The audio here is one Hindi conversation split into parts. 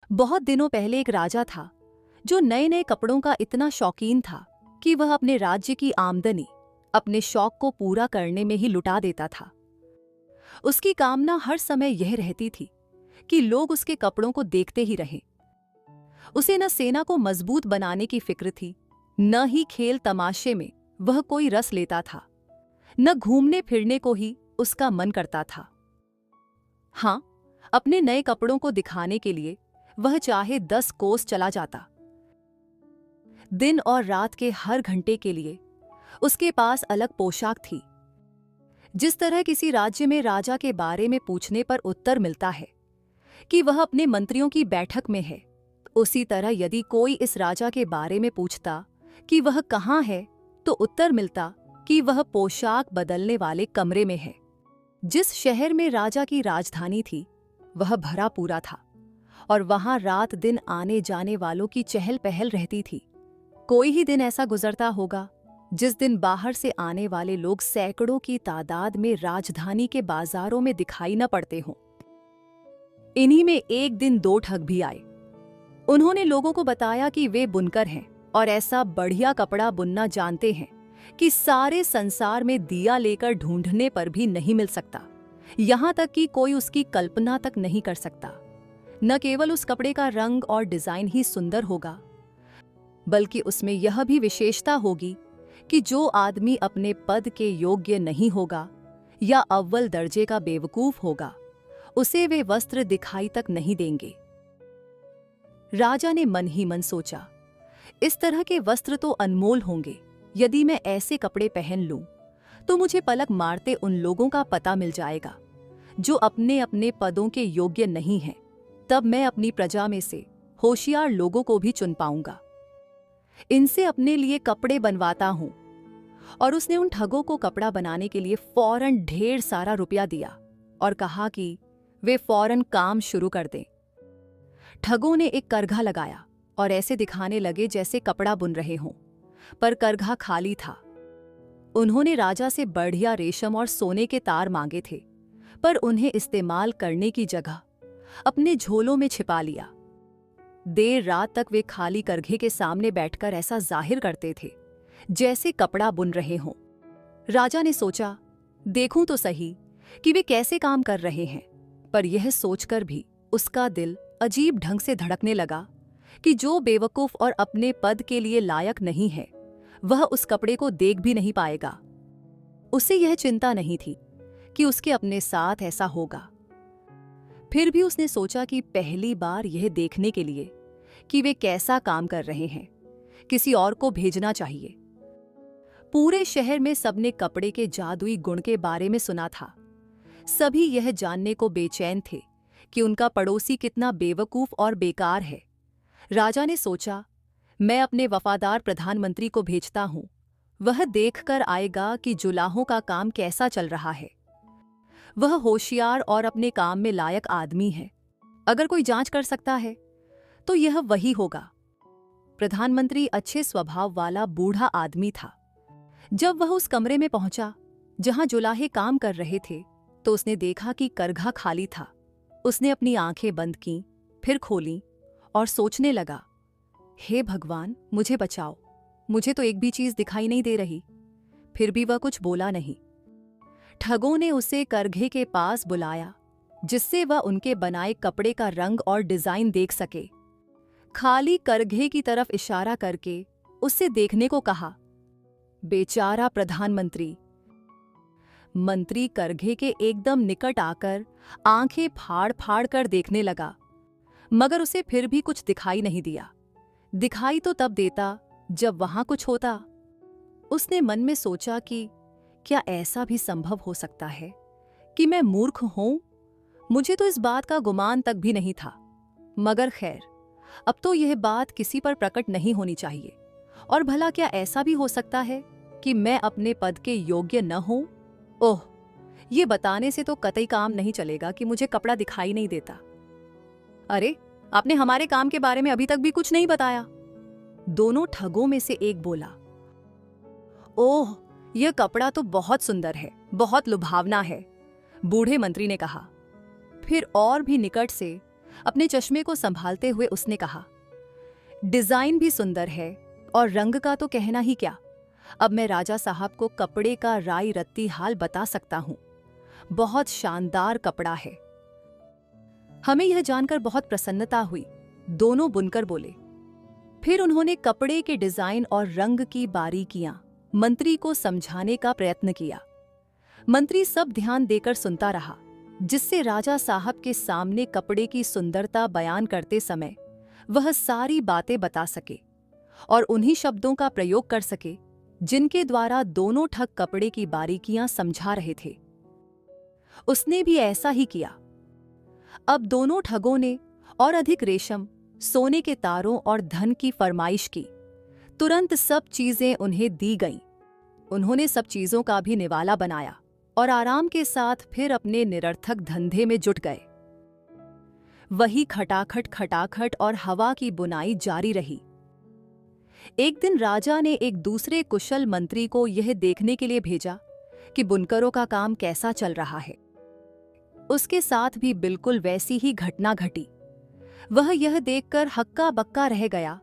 बहुत दिनों पहले एक राजा था जो नए नए कपड़ों का इतना शौकीन था कि वह अपने राज्य की आमदनी अपने शौक को पूरा करने में ही लुटा देता था। उसकी कामना हर समय यह रहती थी कि लोग उसके कपड़ों को देखते ही रहें। उसे न सेना को मजबूत बनाने की फिक्र थी, न ही खेल तमाशे में वह कोई रस लेता था, न घूमने फिरने को ही उसका मन करता था। हाँ, अपने नए कपड़ों को दिखाने के लिए वह चाहे 10 कोस चला जाता। दिन और रात के हर घंटे के लिए उसके पास अलग पोशाक थी। जिस तरह किसी राज्य में राजा के बारे में पूछने पर उत्तर मिलता है कि वह अपने मंत्रियों की बैठक में है, उसी तरह यदि कोई इस राजा के बारे में पूछता कि वह कहाँ है, तो उत्तर मिलता कि वह पोशाक बदलने वाले कमरे में है। जिस शहर में राजा की राजधानी थी वह भरा पूरा था और वहां रात दिन आने जाने वालों की चहल पहल रहती थी। कोई ही दिन ऐसा गुजरता होगा जिस दिन बाहर से आने वाले लोग सैकड़ों की तादाद में राजधानी के बाजारों में दिखाई न पड़ते हों। इन्हीं में एक दिन 2 ठग भी आए। उन्होंने लोगों को बताया कि वे बुनकर हैं और ऐसा बढ़िया कपड़ा बुनना जानते हैं कि सारे संसार में दिया लेकर ढूंढने पर भी नहीं मिल सकता। यहां तक कि कोई उसकी कल्पना तक नहीं कर सकता। न केवल उस कपड़े का रंग और डिजाइन ही सुंदर होगा, बल्कि उसमें यह भी विशेषता होगी कि जो आदमी अपने पद के योग्य नहीं होगा या अव्वल दर्जे का बेवकूफ होगा, उसे वे वस्त्र दिखाई तक नहीं देंगे। राजा ने मन ही मन सोचा, इस तरह के वस्त्र तो अनमोल होंगे। यदि मैं ऐसे कपड़े पहन लूं तो मुझे पलक मारते उन लोगों का पता मिल जाएगा जो अपने अपने पदों के योग्य नहीं हैं। तब मैं अपनी प्रजा में से होशियार लोगों को भी चुन पाऊंगा। इनसे अपने लिए कपड़े बनवाता हूं। और उसने उन ठगों को कपड़ा बनाने के लिए फौरन ढेर सारा रुपया दिया और कहा कि वे फौरन काम शुरू कर दें। ठगों ने एक करघा लगाया और ऐसे दिखाने लगे जैसे कपड़ा बुन रहे हों, पर करघा खाली था। उन्होंने राजा से बढ़िया रेशम और सोने के तार मांगे थे, पर उन्हें इस्तेमाल करने की जगह अपने झोलों में छिपा लिया। देर रात तक वे खाली करघे के सामने बैठकर ऐसा जाहिर करते थे जैसे कपड़ा बुन रहे हों। राजा ने सोचा, देखूं तो सही कि वे कैसे काम कर रहे हैं, पर यह सोचकर भी उसका दिल अजीब ढंग से धड़कने लगा कि जो बेवकूफ और अपने पद के लिए लायक नहीं है, वह उस कपड़े को देख भी नहीं पाएगा। उसे यह चिंता नहीं थी कि उसके अपने साथ ऐसा होगा। फिर भी उसने सोचा कि पहली बार यह देखने के लिए कि वे कैसा काम कर रहे हैं, किसी और को भेजना चाहिए। पूरे शहर में सबने कपड़े के जादुई गुण के बारे में सुना था। सभी यह जानने को बेचैन थे कि उनका पड़ोसी कितना बेवकूफ और बेकार है। राजा ने सोचा, मैं अपने वफादार प्रधानमंत्री को भेजता हूं। वह देखकर आएगा कि जुलाहों का काम कैसा चल रहा है। वह होशियार और अपने काम में लायक आदमी है। अगर कोई जांच कर सकता है तो यह वही होगा। प्रधानमंत्री अच्छे स्वभाव वाला बूढ़ा आदमी था। जब वह उस कमरे में पहुंचा जहां जुलाहे काम कर रहे थे, तो उसने देखा कि करघा खाली था। उसने अपनी आंखें बंद की, फिर खोली और सोचने लगा, हे भगवान, मुझे बचाओ, मुझे तो एक भी चीज दिखाई नहीं दे रही। फिर भी वह कुछ बोला नहीं। ठगों ने उसे करघे के पास बुलाया जिससे वह उनके बनाए कपड़े का रंग और डिजाइन देख सके। खाली करघे की तरफ इशारा करके उससे देखने को कहा। बेचारा प्रधानमंत्री। मंत्री करघे के एकदम निकट आकर आंखें फाड़ फाड़ कर देखने लगा, मगर उसे फिर भी कुछ दिखाई नहीं दिया। दिखाई तो तब देता जब वहां कुछ होता। उसने मन में सोचा कि क्या ऐसा भी संभव हो सकता है कि मैं मूर्ख हूं? मुझे तो इस बात का गुमान तक भी नहीं था। मगर खैर, अब तो यह बात किसी पर प्रकट नहीं होनी चाहिए। और भला क्या ऐसा भी हो सकता है कि मैं अपने पद के योग्य न हूं? ओह, ये बताने से तो कतई काम नहीं चलेगा कि मुझे कपड़ा दिखाई नहीं देता। अरे, आपने हमारे काम के बारे में अभी तक भी कुछ नहीं बताया। दोनों ठगों में से एक बोला, ओह, यह कपड़ा तो बहुत सुंदर है, बहुत लुभावना है, बूढ़े मंत्री ने कहा। फिर और भी निकट से अपने चश्मे को संभालते हुए उसने कहा, डिजाइन भी सुंदर है और रंग का तो कहना ही क्या। अब मैं राजा साहब को कपड़े का राई रत्ती हाल बता सकता हूं। बहुत शानदार कपड़ा है। हमें यह जानकर बहुत प्रसन्नता हुई, दोनों बुनकर बोले। फिर उन्होंने कपड़े के डिजाइन और रंग की बारीकियां मंत्री को समझाने का प्रयत्न किया। मंत्री सब ध्यान देकर सुनता रहा, जिससे राजा साहब के सामने कपड़े की सुंदरता बयान करते समय वह सारी बातें बता सके और उन्हीं शब्दों का प्रयोग कर सके जिनके द्वारा दोनों ठग कपड़े की बारीकियां समझा रहे थे। उसने भी ऐसा ही किया। अब दोनों ठगों ने और अधिक रेशम, सोने के तारों और धन की फरमाइश की। तुरंत सब चीजें उन्हें दी गईं। उन्होंने सब चीजों का भी निवाला बनाया और आराम के साथ फिर अपने निरर्थक धंधे में जुट गए। वही खटाखट खटाखट और हवा की बुनाई जारी रही। एक दिन राजा ने एक दूसरे कुशल मंत्री को यह देखने के लिए भेजा कि बुनकरों का काम कैसा चल रहा है। उसके साथ भी बिल्कुल वैसी ही घटना घटी। वह यह देखकर हक्का बक्का रह गया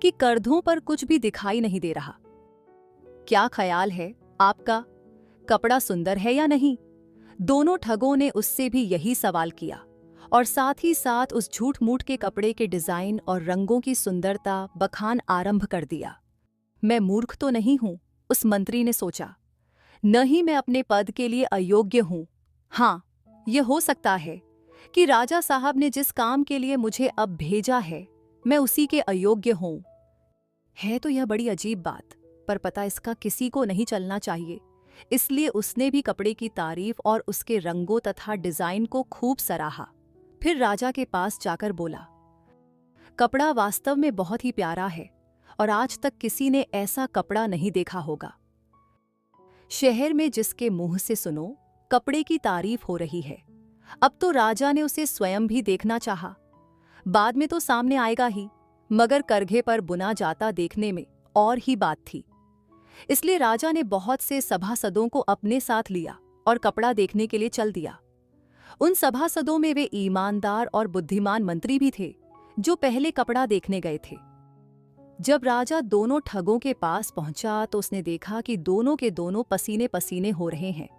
कि कंधों पर कुछ भी दिखाई नहीं दे रहा। क्या ख्याल है आपका, कपड़ा सुंदर है या नहीं? दोनों ठगों ने उससे भी यही सवाल किया और साथ ही साथ उस झूठ मूठ के कपड़े के डिजाइन और रंगों की सुंदरता बखान आरंभ कर दिया। मैं मूर्ख तो नहीं हूं, उस मंत्री ने सोचा। न ही मैं अपने पद के लिए अयोग्य हूं। हाँ, यह हो सकता है कि राजा साहब ने जिस काम के लिए मुझे अब भेजा है, मैं उसी के अयोग्य हूं। है तो यह बड़ी अजीब बात, पर पता इसका किसी को नहीं चलना चाहिए। इसलिए उसने भी कपड़े की तारीफ और उसके रंगों तथा डिजाइन को खूब सराहा। फिर राजा के पास जाकर बोला, कपड़ा वास्तव में बहुत ही प्यारा है और आज तक किसी ने ऐसा कपड़ा नहीं देखा होगा। शहर में जिसके मुंह से सुनो कपड़े की तारीफ हो रही है। अब तो राजा ने उसे स्वयं भी देखना चाहा। बाद में तो सामने आएगा ही, मगर करघे पर बुना जाता देखने में और ही बात थी। इसलिए राजा ने बहुत से सभासदों को अपने साथ लिया और कपड़ा देखने के लिए चल दिया। उन सभासदों में वे ईमानदार और बुद्धिमान मंत्री भी थे जो पहले कपड़ा देखने गए थे। जब राजा दोनों ठगों के पास पहुंचा तो उसने देखा कि दोनों के दोनों पसीने पसीने हो रहे हैं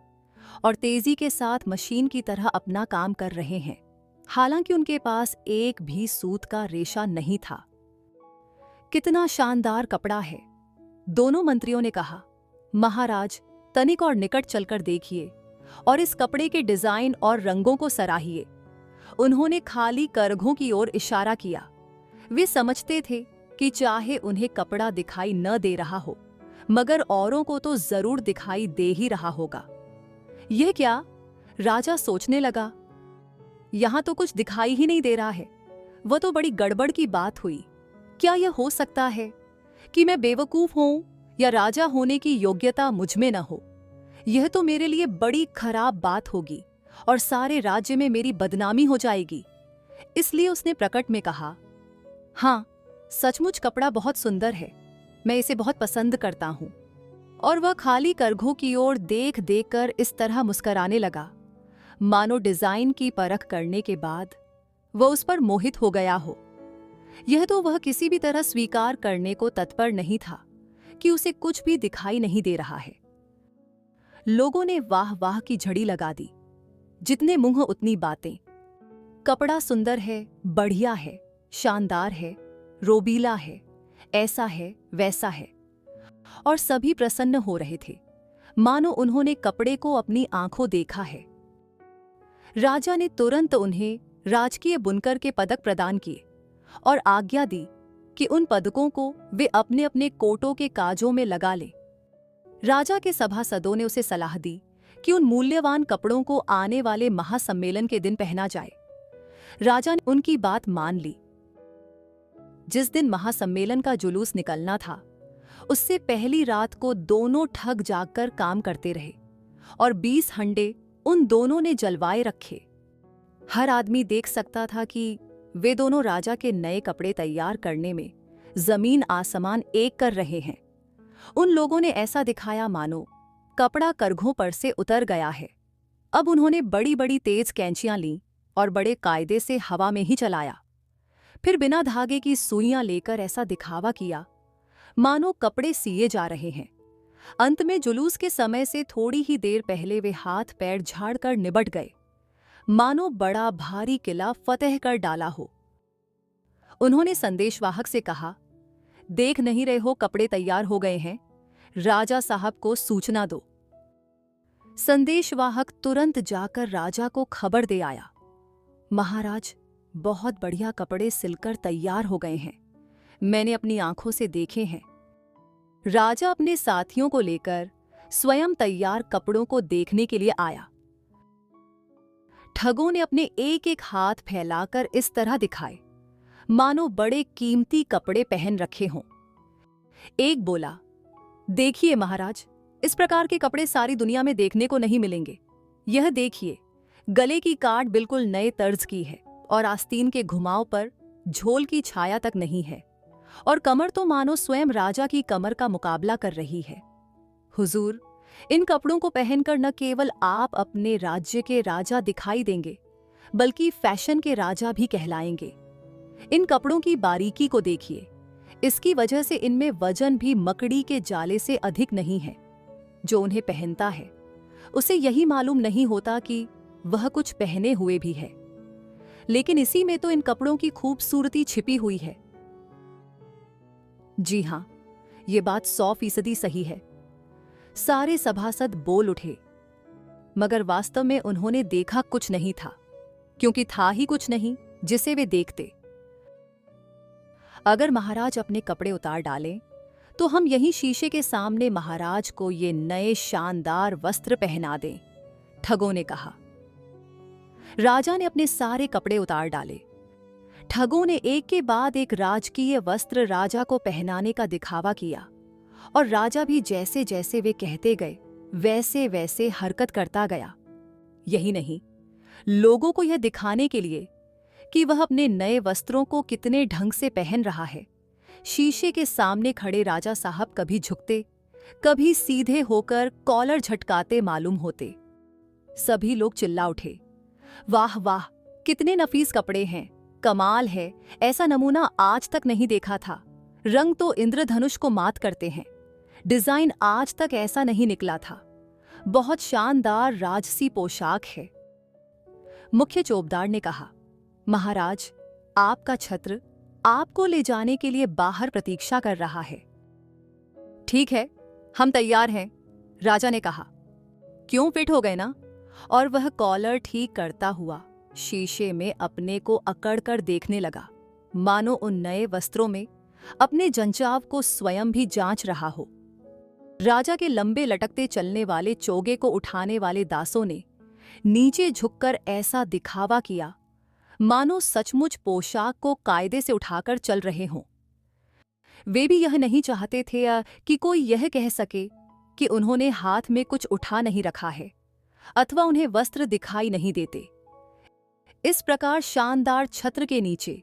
और तेजी के साथ मशीन की तरह अपना काम कर रहे हैं। हालांकि उनके पास एक भी सूत का रेशा नहीं था। कितना शानदार कपड़ा है, दोनों मंत्रियों ने कहा। महाराज, तनिक और निकट चलकर देखिए और इस कपड़े के डिजाइन और रंगों को सराहिए। उन्होंने खाली करघों की ओर इशारा किया। वे समझते थे कि चाहे उन्हें कपड़ा दिखाई न दे रहा हो, मगर औरों को तो जरूर दिखाई दे ही रहा होगा। यह क्या? राजा सोचने लगा, यहां तो कुछ दिखाई ही नहीं दे रहा है। वह तो बड़ी गड़बड़ की बात हुई। क्या यह हो सकता है कि मैं बेवकूफ हूं या राजा होने की योग्यता मुझ में न हो? यह तो मेरे लिए बड़ी खराब बात होगी और सारे राज्य में मेरी बदनामी हो जाएगी। इसलिए उसने प्रकट में कहा, हाँ, सचमुच कपड़ा बहुत सुंदर है, मैं इसे बहुत पसंद करता हूं। और वह खाली करघों की ओर देख देख कर इस तरह मुस्कराने लगा मानो डिजाइन की परख करने के बाद वह उस पर मोहित हो गया हो। यह तो वह किसी भी तरह स्वीकार करने को तत्पर नहीं था कि उसे कुछ भी दिखाई नहीं दे रहा है। लोगों ने वाह वाह की झड़ी लगा दी। जितने मुंह उतनी बातें। कपड़ा सुंदर है, बढ़िया है, शानदार है, रोबीला है, ऐसा है, वैसा है। और सभी प्रसन्न हो रहे थे, मानो उन्होंने कपड़े को अपनी आंखों देखा है। राजा ने तुरंत उन्हें राजकीय बुनकर के पदक प्रदान किए और आज्ञा दी कि उन पदकों को वे अपने अपने कोटों के काजों में लगा लें। राजा के सभासदों ने उसे सलाह दी कि उन मूल्यवान कपड़ों को आने वाले महासम्मेलन के दिन पहना जाए। राजा ने उनकी बात मान ली। जिस दिन महासम्मेलन का जुलूस निकलना था, उससे पहली रात को दोनों ठग जागकर काम करते रहे और 20 हंडे उन दोनों ने जलवाए रखे। हर आदमी देख सकता था कि वे दोनों राजा के नए कपड़े तैयार करने में जमीन आसमान एक कर रहे हैं। उन लोगों ने ऐसा दिखाया मानो कपड़ा करघों पर से उतर गया है। अब उन्होंने बड़ी बड़ी तेज कैंचियां लीं और बड़े कायदे से हवा में ही चलाया। फिर बिना धागे की सुइयां लेकर ऐसा दिखावा किया मानो कपड़े सिए जा रहे हैं। अंत में जुलूस के समय से थोड़ी ही देर पहले वे हाथ पैर झाड़कर निबट गए, मानो बड़ा भारी किला फतेह कर डाला हो। उन्होंने संदेशवाहक से कहा, देख नहीं रहे हो कपड़े तैयार हो गए हैं, राजा साहब को सूचना दो। संदेशवाहक तुरंत जाकर राजा को खबर दे आया, महाराज, बहुत बढ़िया कपड़े सिलकर तैयार हो गए हैं, मैंने अपनी आंखों से देखे हैं। राजा अपने साथियों को लेकर स्वयं तैयार कपड़ों को देखने के लिए आया। ठगों ने अपने एक एक हाथ फैलाकर इस तरह दिखाए मानो बड़े कीमती कपड़े पहन रखे हों। एक बोला, देखिए महाराज, इस प्रकार के कपड़े सारी दुनिया में देखने को नहीं मिलेंगे। यह देखिए, गले की काट बिल्कुल नए तर्ज की है और आस्तीन के घुमाव पर झोल की छाया तक नहीं है, और कमर तो मानो स्वयं राजा की कमर का मुकाबला कर रही है। हुजूर, इन कपड़ों को पहनकर न केवल आप अपने राज्य के राजा दिखाई देंगे, बल्कि फैशन के राजा भी कहलाएंगे। इन कपड़ों की बारीकी को देखिए, इसकी वजह से इनमें वजन भी मकड़ी के जाले से अधिक नहीं है। जो उन्हें पहनता है उसे यही मालूम नहीं होता कि वह कुछ पहने हुए भी है, लेकिन इसी में तो इन कपड़ों की खूबसूरती छिपी हुई है। जी हां, ये बात 100% सही है। सारे सभासद बोल उठे, मगर वास्तव में उन्होंने देखा कुछ नहीं था, क्योंकि था ही कुछ नहीं जिसे वे देखते। अगर महाराज अपने कपड़े उतार डालें तो हम यहीं शीशे के सामने महाराज को ये नए शानदार वस्त्र पहना दें, ठगों ने कहा। राजा ने अपने सारे कपड़े उतार डाले। ठगों ने एक के बाद एक राजकीय वस्त्र राजा को पहनाने का दिखावा किया, और राजा भी जैसे जैसे वे कहते गए वैसे वैसे हरकत करता गया। यही नहीं, लोगों को यह दिखाने के लिए कि वह अपने नए वस्त्रों को कितने ढंग से पहन रहा है, शीशे के सामने खड़े राजा साहब कभी झुकते, कभी सीधे होकर कॉलर झटकाते मालूम होते। सभी लोग चिल्ला उठे, वाह वाह, कितने नफीस कपड़े हैं, कमाल है, ऐसा नमूना आज तक नहीं देखा था। रंग तो इंद्रधनुष को मात करते हैं, डिजाइन आज तक ऐसा नहीं निकला था, बहुत शानदार राजसी पोशाक है। मुख्य चौबदार ने कहा, महाराज, आपका छत्र आपको ले जाने के लिए बाहर प्रतीक्षा कर रहा है। ठीक है, हम तैयार हैं, राजा ने कहा। क्यों, फिट हो गए ना? और वह कॉलर ठीक करता हुआ शीशे में अपने को अकड़कर देखने लगा, मानो उन नए वस्त्रों में अपने जंचाव को स्वयं भी जांच रहा हो। राजा के लंबे लटकते चलने वाले चोगे को उठाने वाले दासों ने नीचे झुककर ऐसा दिखावा किया मानो सचमुच पोशाक को कायदे से उठाकर चल रहे हों। वे भी यह नहीं चाहते थे कि कोई यह कह सके कि उन्होंने हाथ में कुछ उठा नहीं रखा है, अथवा उन्हें वस्त्र दिखाई नहीं देते। इस प्रकार शानदार छत्र के नीचे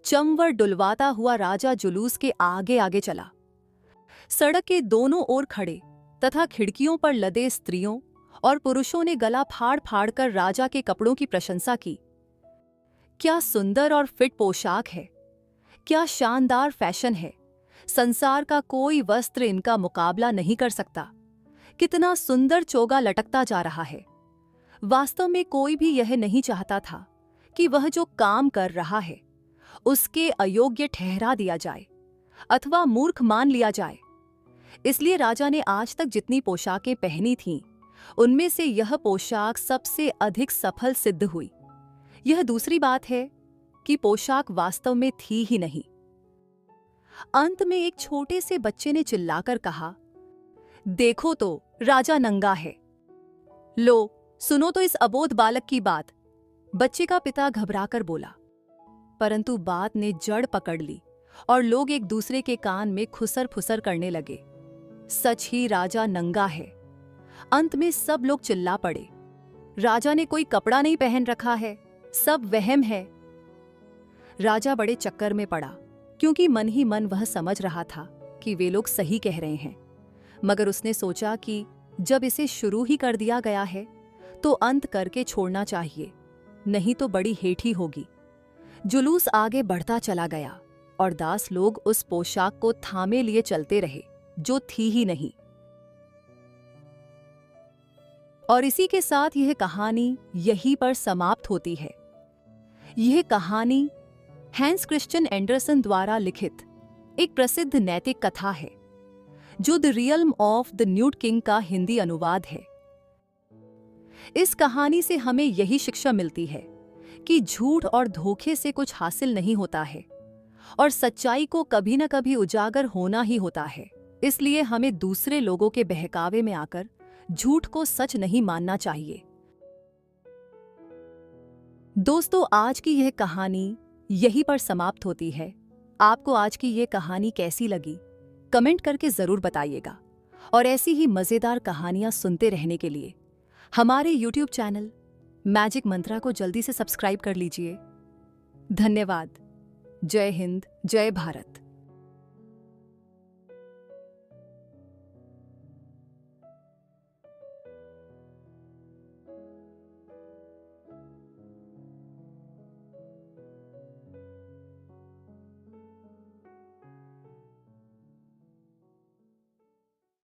चंवर डुलवाता हुआ राजा जुलूस के आगे आगे चला। सड़क के दोनों ओर खड़े तथा खिड़कियों पर लदे स्त्रियों और पुरुषों ने गला फाड़ फाड़ कर राजा के कपड़ों की प्रशंसा की। क्या सुंदर और फिट पोशाक है, क्या शानदार फैशन है, संसार का कोई वस्त्र इनका मुकाबला नहीं कर सकता। कितना सुंदर चोगा लटकता जा रहा है। वास्तव में कोई भी यह नहीं चाहता था कि वह जो काम कर रहा है उसके अयोग्य ठहरा दिया जाए अथवा मूर्ख मान लिया जाए। इसलिए राजा ने आज तक जितनी पोशाकें पहनी थीं, उनमें से यह पोशाक सबसे अधिक सफल सिद्ध हुई। यह दूसरी बात है कि पोशाक वास्तव में थी ही नहीं। अंत में एक छोटे से बच्चे ने चिल्लाकर कहा, देखो तो, राजा नंगा है। लो, सुनो तो इस अबोध बालक की बात। बच्चे का पिता घबराकर बोला, परंतु बात ने जड़ पकड़ ली और लोग एक दूसरे के कान में खुसर फुसर करने लगे। सच ही राजा नंगा है। अंत में सब लोग चिल्ला पड़े, राजा ने कोई कपड़ा नहीं पहन रखा है, सब वहम है। राजा बड़े चक्कर में पड़ा, क्योंकि मन ही मन वह समझ रहा था कि वे लोग सही कह रहे हैं, मगर उसने सोचा कि जब इसे शुरू ही कर दिया गया है तो अंत करके छोड़ना चाहिए। नहीं तो बड़ी हेठी होगी। जुलूस आगे बढ़ता चला गया और दास लोग उस पोशाक को थामे लिए चलते रहे जो थी ही नहीं। और इसी के साथ यह कहानी यहीं पर समाप्त होती है। यह कहानी हैंस क्रिश्चियन एंडरसन द्वारा लिखित एक प्रसिद्ध नैतिक कथा है जो the realm of the nude king का हिंदी अनुवाद है। इस कहानी से हमें यही शिक्षा मिलती है कि झूठ और धोखे से कुछ हासिल नहीं होता है और सच्चाई को कभी न कभी उजागर होना ही होता है। इसलिए हमें दूसरे लोगों के बहकावे में आकर झूठ को सच नहीं मानना चाहिए। दोस्तों, आज की यह कहानी यहीं पर समाप्त होती है। आपको आज की यह कहानी कैसी लगी कमेंट करके जरूर बताइएगा और ऐसी ही मजेदार कहानियां सुनते रहने के लिए हमारे YouTube चैनल मैजिक मंत्रा को जल्दी से सब्सक्राइब कर लीजिए। धन्यवाद। जय हिंद, जय भारत।